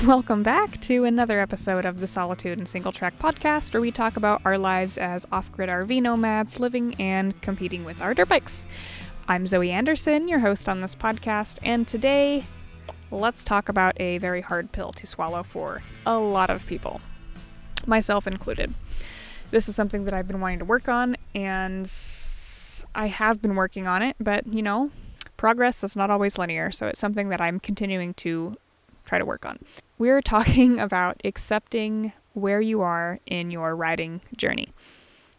Welcome back to another episode of the Solitude and Singletrack Podcast, where we talk about our lives as off-grid RV nomads living and competing with our dirt bikes. I'm Zoe Anderson, your host on this podcast, and today let's talk about a very hard pill to swallow for a lot of people, myself included. This is something that I've been wanting to work on, and I have been working on it, but progress is not always linear, so it's something that I'm continuing to try to work on. We're talking about accepting where you are in your riding journey.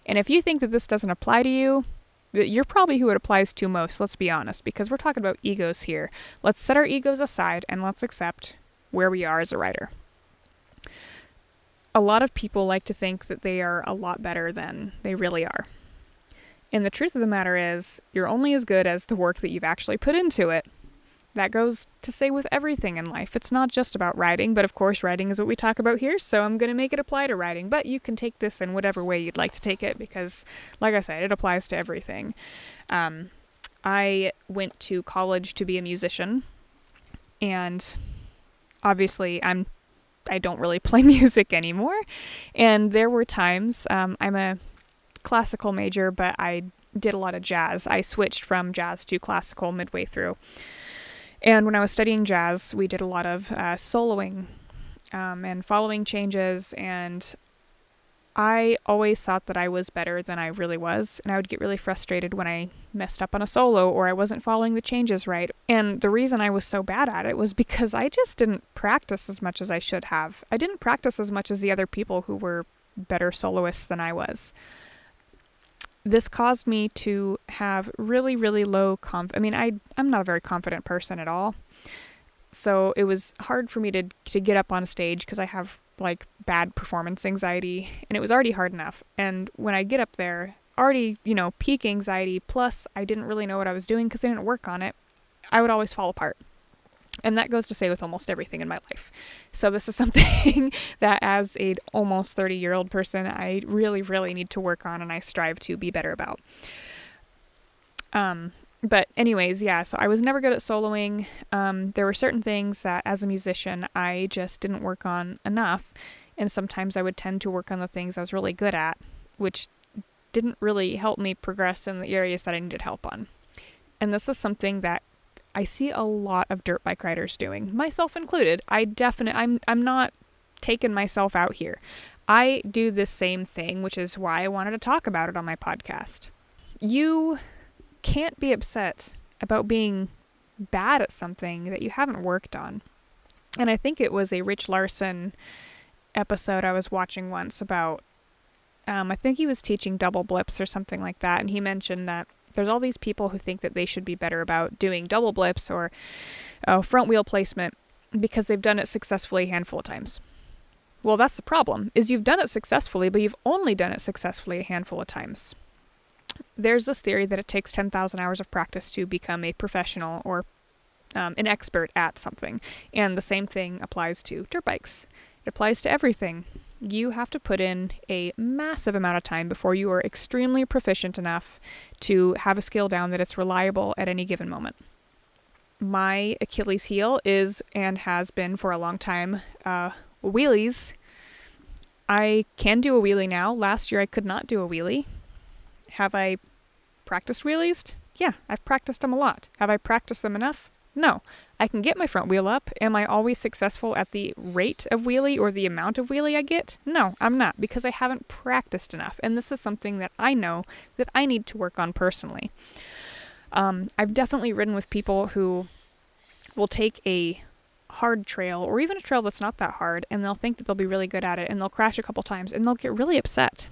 And if you think that this doesn't apply to you, you're probably who it applies to most, let's be honest, because we're talking about egos here. Let's set our egos aside and let's accept where we are as a rider. A lot of people like to think that they are a lot better than they really are. And the truth of the matter is, you're only as good as the work that you've actually put into it. That goes to say with everything in life. It's not just about riding, but of course riding is what we talk about here, so I'm going to make it apply to riding. But you can take this in whatever way you'd like to take it because, like I said, it applies to everything. I went to college to be a musician, and obviously I don't really play music anymore. And there were times, I'm a classical major, but I did a lot of jazz. I switched from jazz to classical midway through. And when I was studying jazz, we did a lot of soloing and following changes, and I always thought that I was better than I really was, and I would get really frustrated when I messed up on a solo or I wasn't following the changes right. And the reason I was so bad at it was because I just didn't practice as much as I should have. I didn't practice as much as the other people who were better soloists than I was. This caused me to have really, really low I'm not a very confident person at all. So it was hard for me to get up on stage because I have bad performance anxiety, and it was already hard enough. And when I get up there, already, peak anxiety, plus I didn't really know what I was doing because I didn't work on it, I would always fall apart. And that goes to say with almost everything in my life. So this is something that as a almost 30-year-old person, I really, really need to work on, and I strive to be better about. But anyways, yeah, so I was never good at soloing. There were certain things that as a musician, I just didn't work on enough. And sometimes I would tend to work on the things I was really good at, which didn't really help me progress in the areas that I needed help on. And this is something that I see a lot of dirt bike riders doing, myself included. I'm not taking myself out here. I do this same thing, which is why I wanted to talk about it on my podcast. You can't be upset about being bad at something that you haven't worked on. And I think it was a Rich Larson episode I was watching once about, I think he was teaching double blips or something like that, and he mentioned that there's all these people who think that they should be better about doing double blips or front wheel placement because they've done it successfully a handful of times. Well, that's the problem, is you've done it successfully, but you've only done it successfully a handful of times. There's this theory that it takes 10,000 hours of practice to become a professional or an expert at something. And the same thing applies to dirt bikes. It applies to everything. You have to put in a massive amount of time before you are extremely proficient enough to have a skill down that it's reliable at any given moment. My Achilles heel is, and has been for a long time, wheelies. I can do a wheelie now. Last year I could not do a wheelie. Have I practiced wheelies? Yeah, I've practiced them a lot. Have I practiced them enough? No. I can get my front wheel up. Am I always successful at the rate of wheelie or the amount of wheelie I get? No, I'm not, because I haven't practiced enough. And this is something that I know that I need to work on personally. I've definitely ridden with people who will take a hard trail or even a trail that's not that hard, and they'll think that they'll be really good at it, and they'll crash a couple times and they'll get really upset.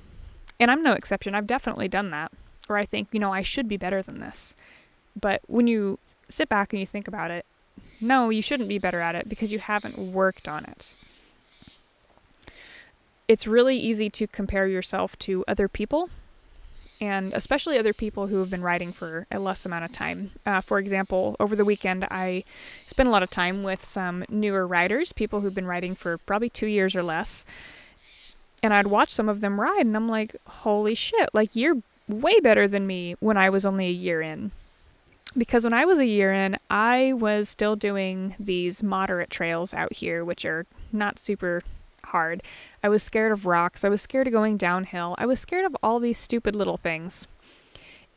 And I'm no exception. I've definitely done that, where I think, I should be better than this. But when you sit back and you think about it, no, you shouldn't be better at it because you haven't worked on it. It's really easy to compare yourself to other people, and especially other people who have been riding for a less amount of time. For example, over the weekend, I spent a lot of time with some newer riders, people who've been riding for probably 2 years or less. And I'd watch some of them ride, and I'm like, holy shit, you're way better than me when I was only a year in. Because when I was a year in, I was still doing these moderate trails out here, which are not super hard. I was scared of rocks. I was scared of going downhill. I was scared of all these stupid little things.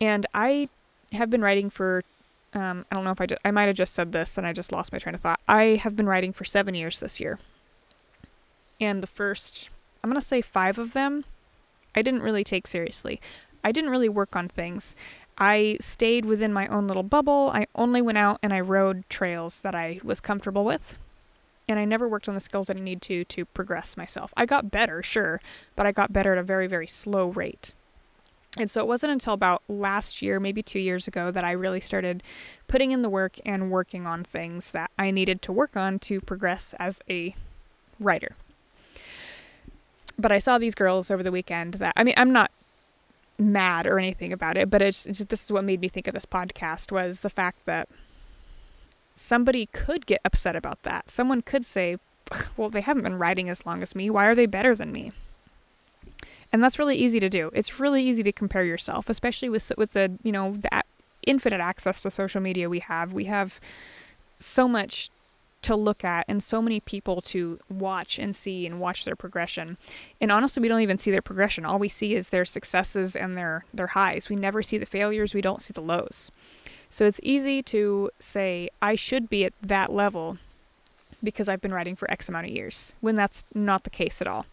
And I have been writing for, I don't know if I might have just said this and I just lost my train of thought. I have been writing for 7 years this year. And the first, I'm going to say 5 of them, I didn't really take seriously. I didn't really work on things. I stayed within my own little bubble. I only went out and I rode trails that I was comfortable with. And I never worked on the skills that I need to progress myself. I got better, sure, but I got better at a very, very slow rate. And so it wasn't until about last year, maybe 2 years ago, that I really started putting in the work and working on things that I needed to work on to progress as a writer. But I saw these girls over the weekend that, I mean, I'm not mad or anything about it, but this is what made me think of this podcast, was the fact that somebody could get upset about that. Someone could say, well, they haven't been writing as long as me. Why are they better than me? And that's really easy to do. It's really easy to compare yourself, especially with the, the infinite access to social media we have. We have so much to look at and so many people to watch and see and watch their progression. And honestly, we don't even see their progression. All we see is their successes and their highs. We never see the failures. We don't see the lows. So it's easy to say, I should be at that level because I've been writing for X amount of years, when that's not the case at all.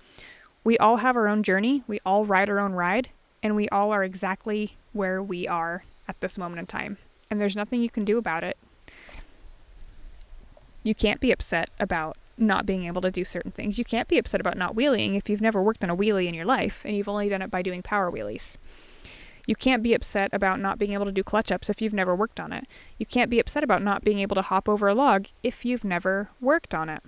We all have our own journey. We all ride our own ride, and we all are exactly where we are at this moment in time. And there's nothing you can do about it. You can't be upset about not being able to do certain things. You can't be upset about not wheeling if you've never worked on a wheelie in your life and you've only done it by doing power wheelies. You can't be upset about not being able to do clutch ups if you've never worked on it. You can't be upset about not being able to hop over a log if you've never worked on it.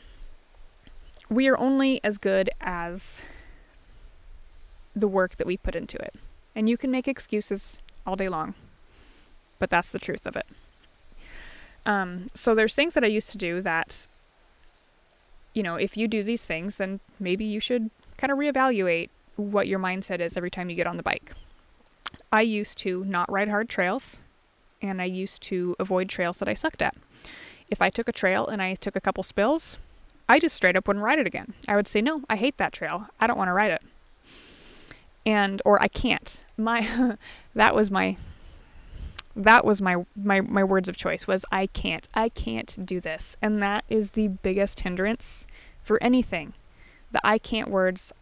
We are only as good as the work that we put into it. And you can make excuses all day long, but that's the truth of it. So there's things that I used to do that, if you do these things, then maybe you should kind of reevaluate what your mindset is every time you get on the bike. I used to not ride hard trails, and I used to avoid trails that I sucked at. If I took a trail and I took a couple spills, I just straight up wouldn't ride it again. I would say, no, I hate that trail. I don't want to ride it. Or I can't. That was my words of choice, was I can't do this. And that is the biggest hindrance for anything. The I can't words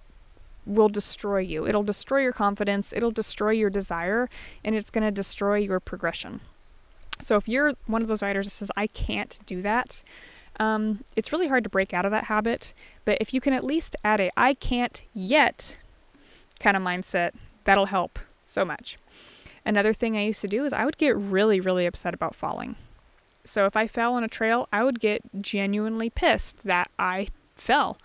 will destroy you. It'll destroy your confidence. It'll destroy your desire, and it's going to destroy your progression. So if you're one of those writers that says, I can't do that, it's really hard to break out of that habit. But if you can at least add a I can't yet kind of mindset, that'll help so much. Another thing I used to do is I would get really, really upset about falling. So if I fell on a trail, I would get genuinely pissed that I fell.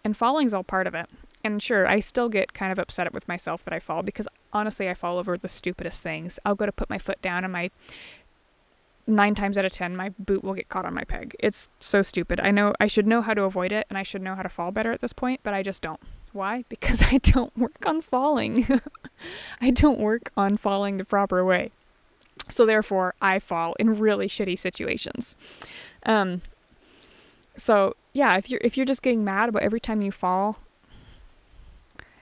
And falling's all part of it. And sure, I still get kind of upset with myself that I fall, because honestly, I fall over the stupidest things. I'll go to put my foot down and 9 times out of 10, my boot will get caught on my peg. It's so stupid. I know I should know how to avoid it, and I should know how to fall better at this point, but I just don't. Why? Because I don't work on falling. I don't work on falling the proper way. So therefore, I fall in really shitty situations. So yeah, if you're just getting mad about every time you fall,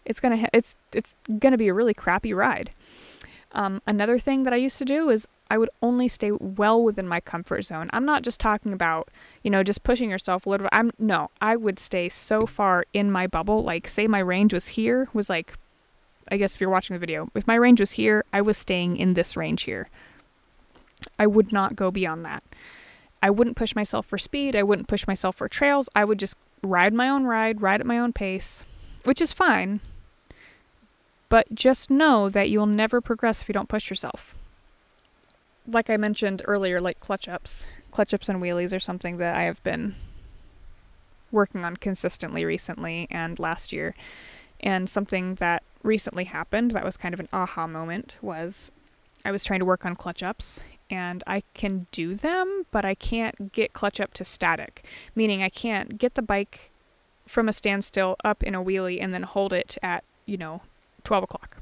it's gonna be a really crappy ride. Another thing that I used to do is I would only stay well within my comfort zone. I'm not just talking about, just pushing yourself a little bit. I would stay so far in my bubble. Like, say my range was like, I guess if you're watching the video, if my range was here, I was staying in this range here. I would not go beyond that. I wouldn't push myself for speed. I wouldn't push myself for trails. I would just ride my own ride at my own pace, which is fine. But just know that you'll never progress if you don't push yourself. Like I mentioned earlier, like clutch ups and wheelies are something that I have been working on consistently recently and last year. And something that recently happened that was kind of an aha moment was I was trying to work on clutch ups, and I can do them, but I can't get clutch up to static, meaning I can't get the bike from a standstill up in a wheelie and then hold it at, 12 o'clock.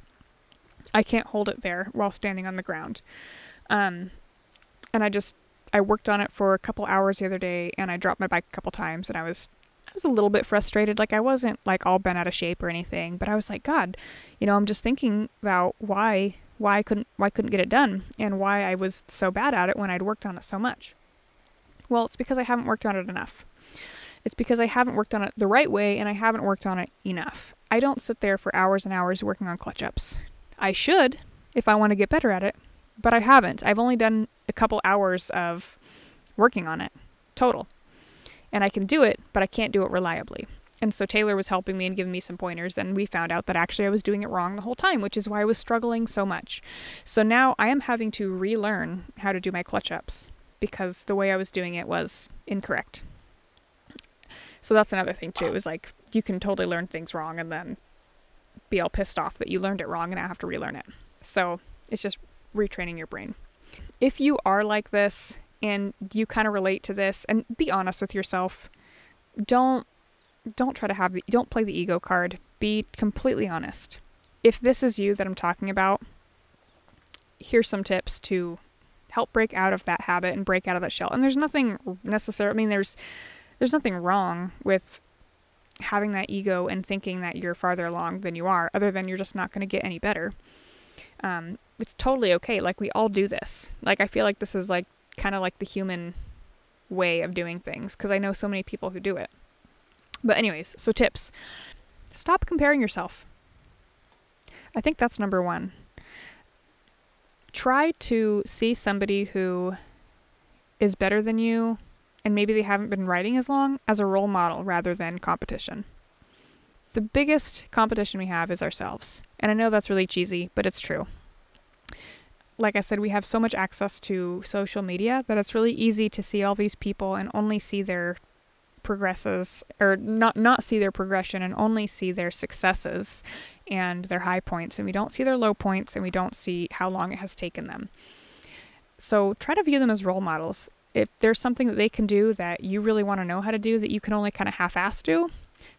I can't hold it there while standing on the ground. And I worked on it for a couple hours the other day, and I dropped my bike a couple times, and I was a little bit frustrated. Like, I wasn't like all bent out of shape or anything, but I was like, God, I'm just thinking about why I couldn't get it done, and why I was so bad at it when I'd worked on it so much. Well, it's because I haven't worked on it enough. It's because I haven't worked on it the right way, and I haven't worked on it enough. I don't sit there for hours and hours working on clutch ups. I should, if I want to get better at it, but I haven't. I've only done a couple hours of working on it total. And I can do it, but I can't do it reliably. And so Taylor was helping me and giving me some pointers, and we found out that actually I was doing it wrong the whole time, which is why I was struggling so much. So now I am having to relearn how to do my clutch ups, because the way I was doing it was incorrect. So that's another thing too, is like, you can totally learn things wrong and then be all pissed off that you learned it wrong and I have to relearn it. So it's just retraining your brain. If you are like this and you kind of relate to this, and be honest with yourself, don't try to don't play the ego card. Be completely honest. If this is you that I'm talking about, here's some tips to help break out of that habit and break out of that shell. And there's nothing necessarily, there's nothing wrong with having that ego and thinking that you're farther along than you are, other than you're just not going to get any better. It's totally okay. Like, we all do this. Like, I feel like this is like kind of like the human way of doing things, because I know so many people who do it. But anyways, so tips. Stop comparing yourself. I think that's number one. Try to see somebody who is better than you, and maybe they haven't been riding as long, as a role model rather than competition. The biggest competition we have is ourselves. And I know that's really cheesy, but it's true. Like I said, we have so much access to social media that it's really easy to see all these people and only see their progresses, or not see their progression and only see their successes and their high points. And we don't see their low points, and we don't see how long it has taken them. So try to view them as role models. If there's something that they can do that you really want to know how to do that you can only kind of half-ass do,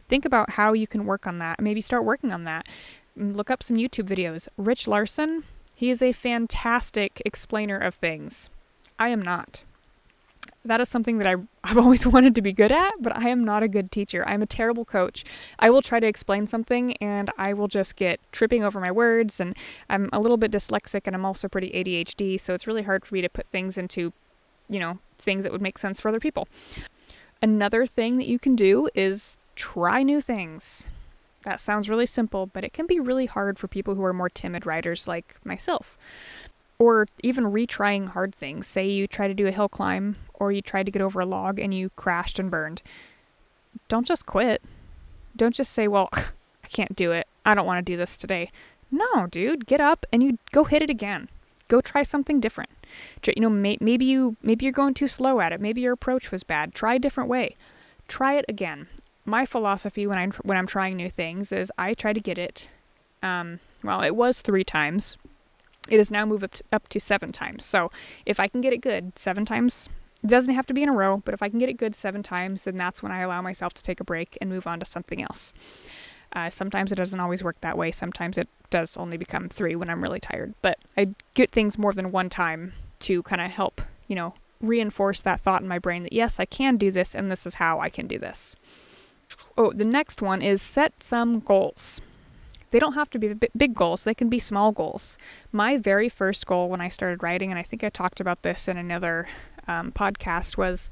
think about how you can work on that. Maybe start working on that. Look up some YouTube videos. Rich Larson, he is a fantastic explainer of things. I am not. That is something that I've always wanted to be good at, but I am not a good teacher. I'm a terrible coach. I will try to explain something and I will just get tripping over my words, and I'm a little bit dyslexic, and I'm also pretty ADHD, so it's really hard for me to put things into, things that would make sense for other people. Another thing that you can do is try new things. That sounds really simple, but it can be really hard for people who are more timid riders like myself. Or even retrying hard things. Say you try to do a hill climb, or you tried to get over a log and you crashed and burned. Don't just quit. Don't just say, well, I can't do it. I don't want to do this today. No, dude, get up and you go hit it again. Go try something different. Maybe you're going too slow at it. Maybe your approach was bad. Try a different way. Try it again. My philosophy when I'm trying new things is I try to get it. It was 3 times. It has now moved up to 7 times. So if I can get it good 7 times, it doesn't have to be in a row, but if I can get it good 7 times, then that's when I allow myself to take a break and move on to something else. Sometimes it doesn't always work that way. Sometimes it does only become 3 when I'm really tired. But I get things more than 1 time to kind of help, reinforce that thought in my brain that, yes, I can do this, and this is how I can do this. Oh, the next one is set some goals. They don't have to be big goals. They can be small goals. My very first goal when I started riding, and I think I talked about this in another podcast, was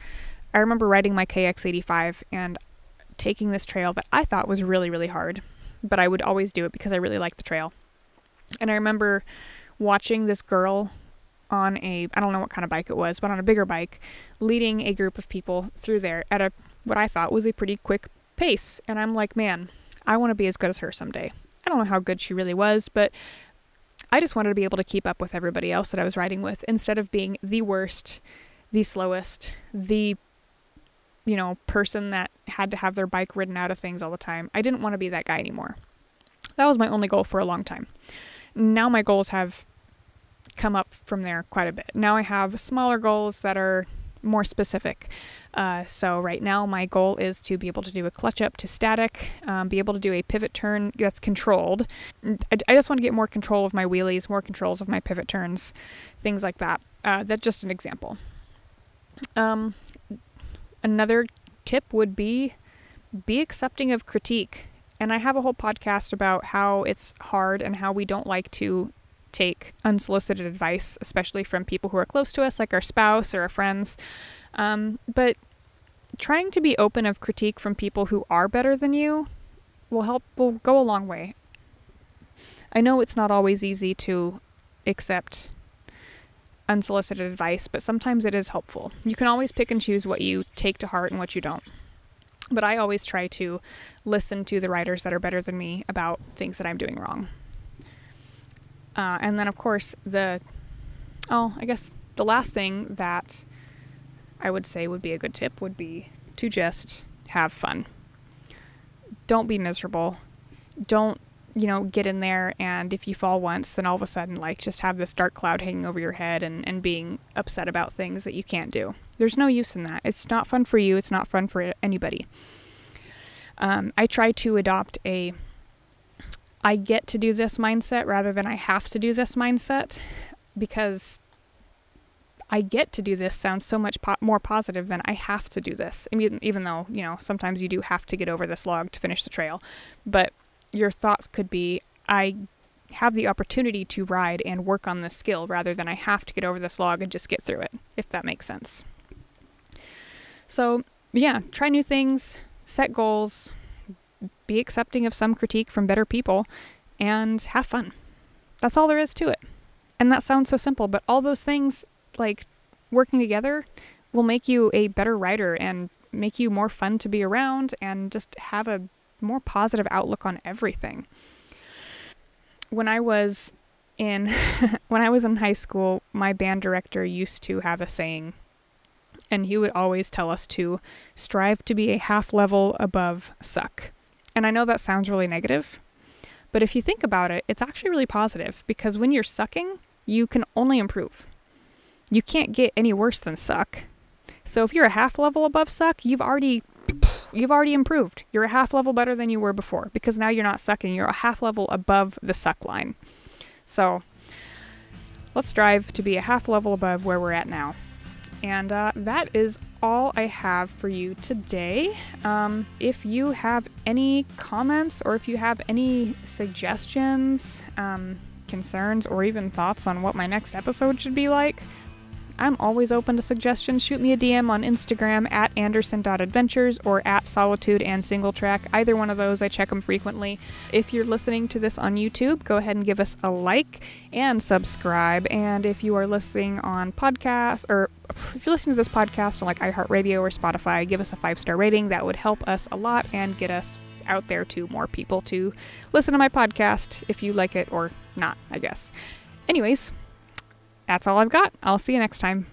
I remember riding my KX85 and taking this trail that I thought was really, really hard, but I would always do it because I really liked the trail. And I remember watching this girl on I don't know what kind of bike it was, but on a bigger bike, leading a group of people through there at what I thought was a pretty quick pace. And I'm like, man, I want to be as good as her someday. I don't know how good she really was, but I just wanted to be able to keep up with everybody else that I was riding with, instead of being the worst, the slowest, the person that had to have their bike ridden out of things all the time. I didn't want to be that guy anymore. That was my only goal for a long time. Now my goals have come up from there quite a bit. Now I have smaller goals that are more specific. So right now my goal is to be able to do a clutch up to static, be able to do a pivot turn that's controlled. I just want to get more control of my wheelies, more controls of my pivot turns, things like that. That's just an example. Another tip would be accepting of critique. And I have a whole podcast about how it's hard and how we don't like to take unsolicited advice, especially from people who are close to us, like our spouse or our friends. But trying to be open of critique from people who are better than you will go a long way. I know it's not always easy to accept unsolicited advice, but sometimes it is helpful. You can always pick and choose what you take to heart and what you don't. But I always try to listen to the writers that are better than me about things that I'm doing wrong. And then, of course, I guess the last thing that I would say would be a good tip would be to just have fun. Don't be miserable. Don't, get in there and if you fall once, then all of a sudden, just have this dark cloud hanging over your head and being upset about things that you can't do. There's no use in that. It's not fun for you. It's not fun for anybody. I try to adopt I get to do this mindset rather than I have to do this mindset, because I get to do this sounds so much more positive than I have to do this. I mean, even though, sometimes you do have to get over this log to finish the trail, but your thoughts could be, I have the opportunity to ride and work on this skill rather than I have to get over this log and just get through it, if that makes sense. So yeah, try new things, set goals, be accepting of some critique from better people, and have fun. That's all there is to it. And that sounds so simple, but all those things, working together, will make you a better rider and make you more fun to be around and just have a more positive outlook on everything. When I was in high school, my band director used to have a saying, and he would always tell us to strive to be a half level above suck. And I know that sounds really negative, but if you think about it, it's actually really positive, because when you're sucking, you can only improve. You can't get any worse than suck. So if you're a half level above suck, you've already improved. You're a half level better than you were before, because now you're not sucking. You're a half level above the suck line. So let's strive to be a half level above where we're at now. And that is all I have for you today. If you have any comments, or if you have any suggestions, concerns, or even thoughts on what my next episode should be like, I'm always open to suggestions. Shoot me a DM on Instagram at anderson.adventures or at Solitude and Singletrack. Either one of those, I check them frequently. If you're listening to this on YouTube, go ahead and give us a like and subscribe. And if you are listening on podcasts, or if you're listening to this podcast on iHeartRadio or Spotify, give us a 5-star rating. That would help us a lot and get us out there to more people to listen to my podcast, if you like it or not, I guess. Anyways, that's all I've got. I'll see you next time.